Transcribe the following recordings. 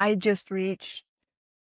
I just reached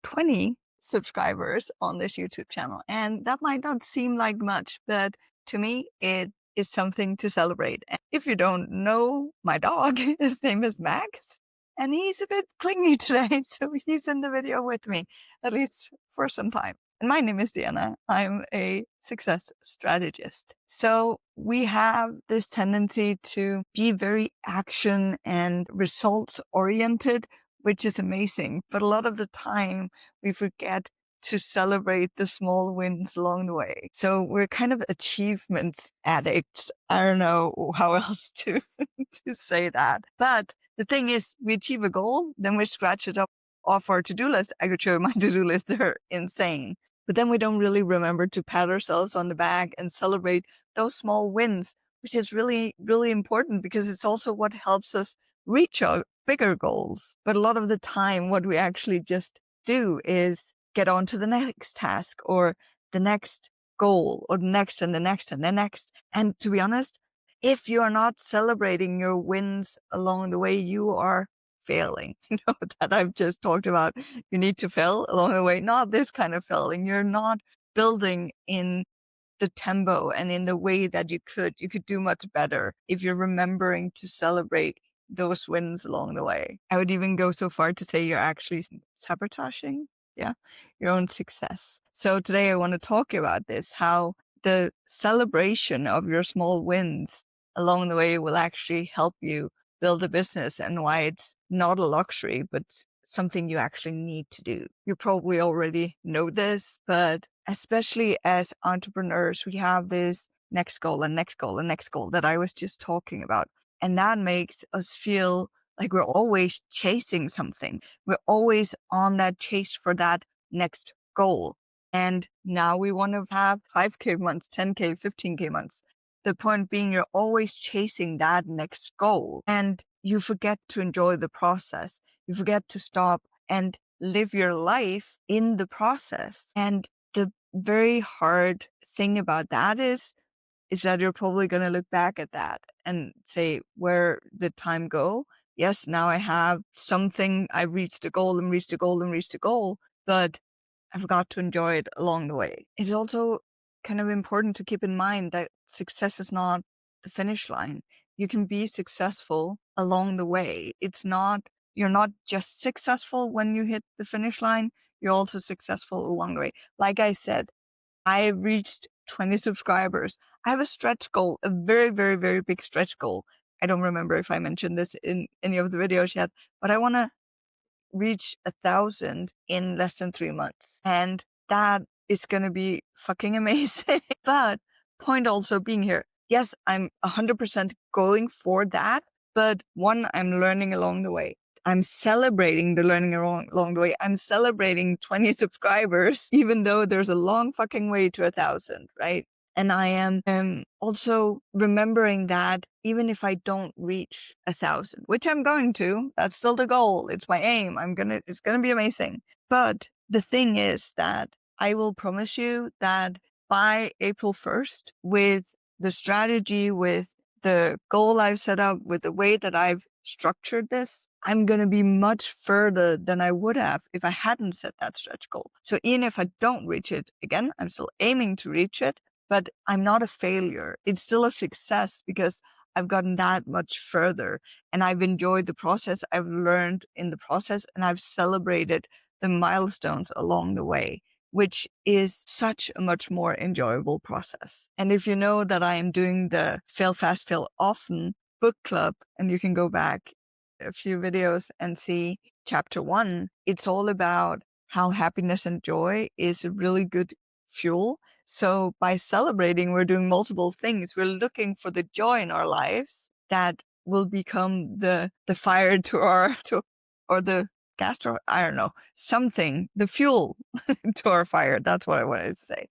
20 subscribers on this YouTube channel. And that might not seem like much, but to me, it is something to celebrate. And if you don't know my dog, his name is Max, and he's a bit clingy today. So he's in the video with me, at least for some time. And my name is Diana. I'm a success strategist. So we have this tendency to be very action and results oriented, which is amazing. But a lot of the time, we forget to celebrate the small wins along the way. So we're kind of achievements addicts. I don't know how else to, to say that. But the thing is, we achieve a goal, then we scratch it up off our to-do list. I could show you my to-do list, they're insane. But then we don't really remember to pat ourselves on the back and celebrate those small wins, which is really, really important because it's also what helps us reach our bigger goals. But a lot of the time, what we actually just do is get on to the next task or the next goal or the next and the next and the next. And to be honest, if you are not celebrating your wins along the way, you are failing. You know, that I've just talked about. You need to fail along the way, not this kind of failing. You're not building in the tempo and in the way that you could do much better if you're remembering to celebrate those wins along the way. I would even go so far to say you're actually sabotaging, your own success. So today I want to talk about this, how the celebration of your small wins along the way will actually help you build a business and why it's not a luxury, but something you actually need to do. You probably already know this, but especially as entrepreneurs, we have this next goal and next goal and next goal that I was just talking about. And that makes us feel like we're always chasing something. We're always on that chase for that next goal. And now we want to have 5K months, 10K, 15K months. The point being, you're always chasing that next goal and you forget to enjoy the process. You forget to stop and live your life in the process. And the very hard thing about that is that you're probably going to look back at that and say, where did time go? Yes, now I have something. I reached a goal and reached a goal and reached a goal, but I forgot to enjoy it along the way. It's also kind of important to keep in mind that success is not the finish line. You can be successful along the way. You're not just successful when you hit the finish line, you're also successful along the way. Like I said, I reached 20 subscribers. I have a stretch goal, a very, very, very big stretch goal. I don't remember if I mentioned this in any of the videos yet, but I want to reach 1,000 in less than 3 months. And that is going to be fucking amazing. But point also being here, yes, I'm 100% going for that. But one, I'm learning along the way. I'm celebrating the learning along the way. I'm celebrating 20 subscribers, even though there's a long fucking way to 1,000, right? And I am also remembering that even if I don't reach 1,000, which I'm going to, that's still the goal. It's my aim. It's going to be amazing. But the thing is that I will promise you that by April 1st, with the strategy, with the goal I've set up, with the way that I've structured this, I'm going to be much further than I would have if I hadn't set that stretch goal. So even if I don't reach it, again, I'm still aiming to reach it, but I'm not a failure. It's still a success because I've gotten that much further and I've enjoyed the process. I've learned in the process and I've celebrated the milestones along the way, which is such a much more enjoyable process. And if you know that I am doing the Fail Fast, Fail Often book club, and you can go back a few videos and see chapter 1, it's all about how happiness and joy is a really good fuel. So by celebrating, we're doing multiple things. We're looking for the joy in our lives that will become the fire to our, or the gas to, I don't know, something, the fuel to our fire. That's what I wanted to say.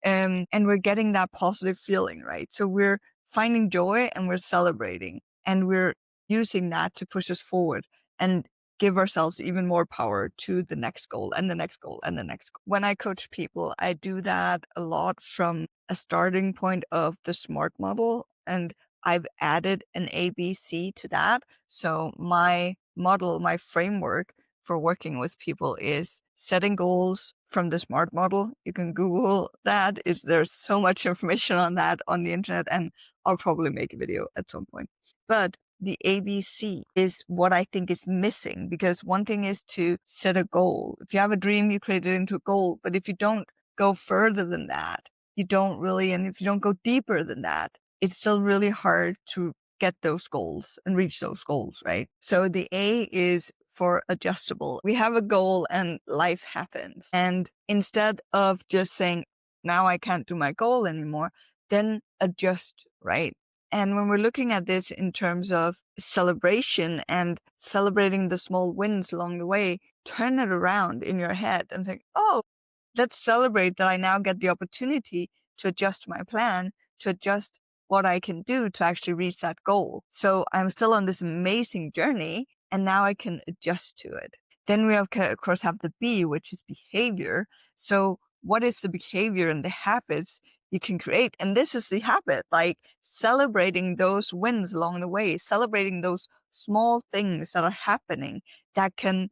And we're getting that positive feeling, right? So we're finding joy and we're celebrating and we're using that to push us forward and give ourselves even more power to the next goal and the next goal and the next goal. When I coach people, I do that a lot from a starting point of the SMART model, and I've added an ABC to that. So my model, my framework for working with people is setting goals from the SMART model. You can Google that. There's so much information on that on the internet, and I'll probably make a video at some point. But the ABC is what I think is missing, because one thing is to set a goal. If you have a dream, you create it into a goal. But if you don't go further than that, you don't really, and if you don't go deeper than that, it's still really hard to get those goals and reach those goals, right? So the A is for adjustable. We have a goal and life happens. And instead of just saying, now I can't do my goal anymore, then adjust, right? And when we're looking at this in terms of celebration and celebrating the small wins along the way, turn it around in your head and think, oh, let's celebrate that I now get the opportunity to adjust my plan, to adjust what I can do to actually reach that goal. So I'm still on this amazing journey, and now I can adjust to it. Then we of course have the B, which is behavior. So what is the behavior and the habits you can create? And this is the habit, like celebrating those wins along the way, celebrating those small things that are happening that can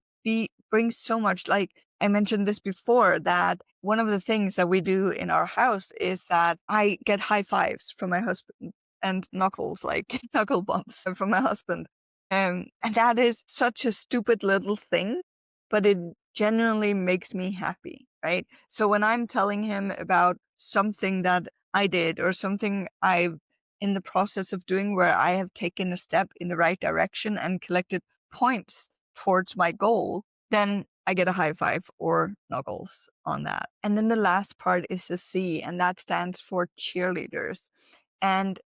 bring so much. Like I mentioned this before, that one of the things that we do in our house is that I get high fives from my husband and knuckles, like knuckle bumps from my husband. And that is such a stupid little thing, but it genuinely makes me happy, right? So when I'm telling him about something that I did or something I'm in the process of doing where I have taken a step in the right direction and collected points towards my goal, then I get a high five or knuckles on that. And then the last part is the C, and that stands for cheerleaders. And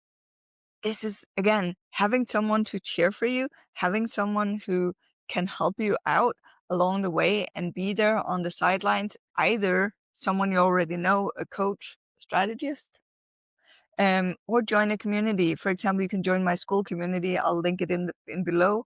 this is, again, having someone to cheer for you, having someone who can help you out along the way and be there on the sidelines, either someone you already know, a coach, strategist, or join a community. For example, you can join my school community. I'll link it in below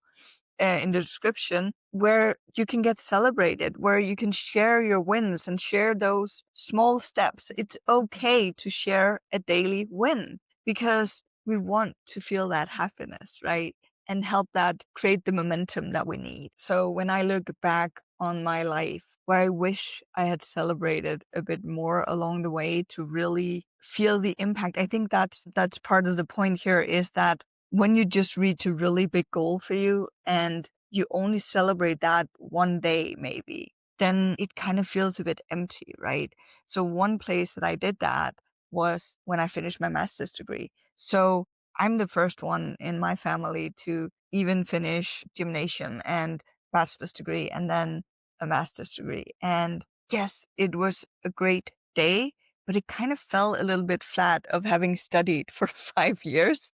in the description, where you can get celebrated, where you can share your wins and share those small steps. It's okay to share a daily win, because we want to feel that happiness, right? And help that create the momentum that we need. So when I look back on my life, where I wish I had celebrated a bit more along the way to really feel the impact, I think that's part of the point here, is that when you just reach a really big goal for you and you only celebrate that one day, maybe, then it kind of feels a bit empty, right? So one place that I did that was when I finished my master's degree. So I'm the first one in my family to even finish gymnasium and bachelor's degree and then a master's degree. And yes, it was a great day, but it kind of fell a little bit flat of having studied for 5 years.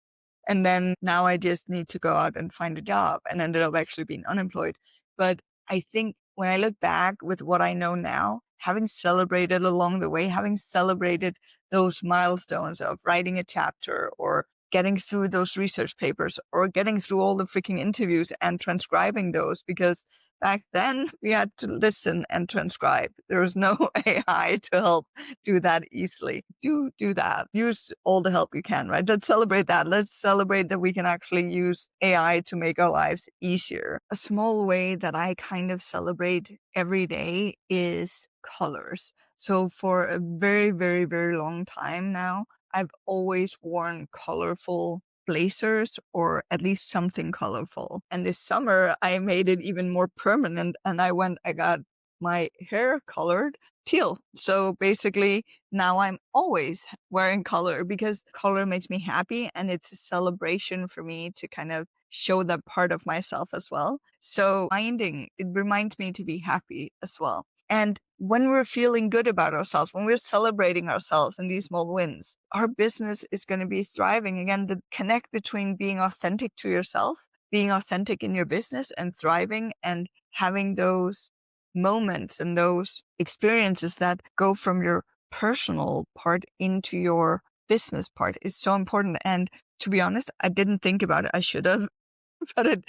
And then now I just need to go out and find a job, and ended up actually being unemployed. But I think when I look back with what I know now, having celebrated along the way, having celebrated those milestones of writing a chapter or getting through those research papers or getting through all the freaking interviews and transcribing those, because back then we had to listen and transcribe. There was no AI to help do that easily. Do that. Use all the help you can, right? Let's celebrate that. Let's celebrate that we can actually use AI to make our lives easier. A small way that I kind of celebrate every day is colors. So for a very, very, very long time now, I've always worn colorful blazers, or at least something colorful. And this summer I made it even more permanent, and I got my hair colored teal. So basically now I'm always wearing color, because color makes me happy, and it's a celebration for me to kind of show that part of myself as well. So it reminds me to be happy as well. And when we're feeling good about ourselves, when we're celebrating ourselves and these small wins, our business is going to be thriving. Again, the connect between being authentic to yourself, being authentic in your business, and thriving and having those moments and those experiences that go from your personal part into your business part is so important. And to be honest, I didn't think about it. I should have, but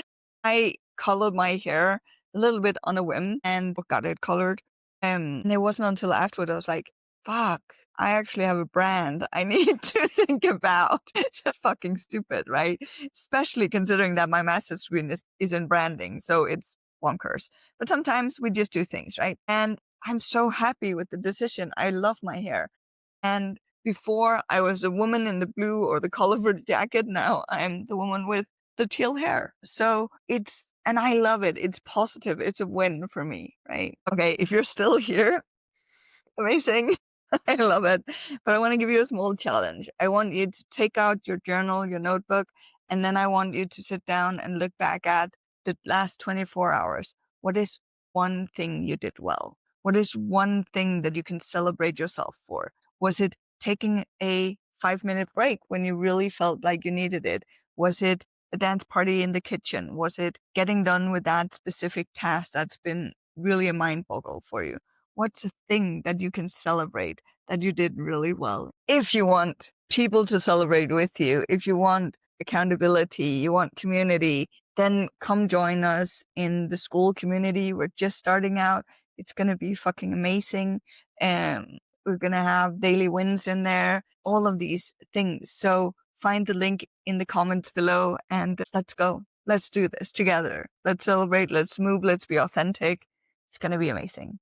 I colored my hair a little bit on a whim and got it colored. And it wasn't until afterward I was like, fuck, I actually have a brand I need to think about. It's fucking stupid, right? Especially considering that my master's degree is in branding. So it's bonkers. But sometimes we just do things, right? And I'm so happy with the decision. I love my hair. And before I was a woman in the blue or the collared jacket. Now I'm the woman with the teal hair. So and I love it. It's positive. It's a win for me, right? Okay, if you're still here, amazing. I love it. But I want to give you a small challenge. I want you to take out your journal, your notebook, and then I want you to sit down and look back at the last 24 hours. What is one thing you did well? What is one thing that you can celebrate yourself for? Was it taking a 5-minute break when you really felt like you needed it? Was it a dance party in the kitchen? Was it getting done with that specific task that's been really a mind boggle for you? What's a thing that you can celebrate that you did really well? If you want people to celebrate with you, if you want accountability, you want community, then come join us in the school community. We're just starting out. It's going to be fucking amazing. And we're going to have daily wins in there, all of these things. So find the link in the comments below and let's go. Let's do this together. Let's celebrate. Let's move. Let's be authentic. It's going to be amazing.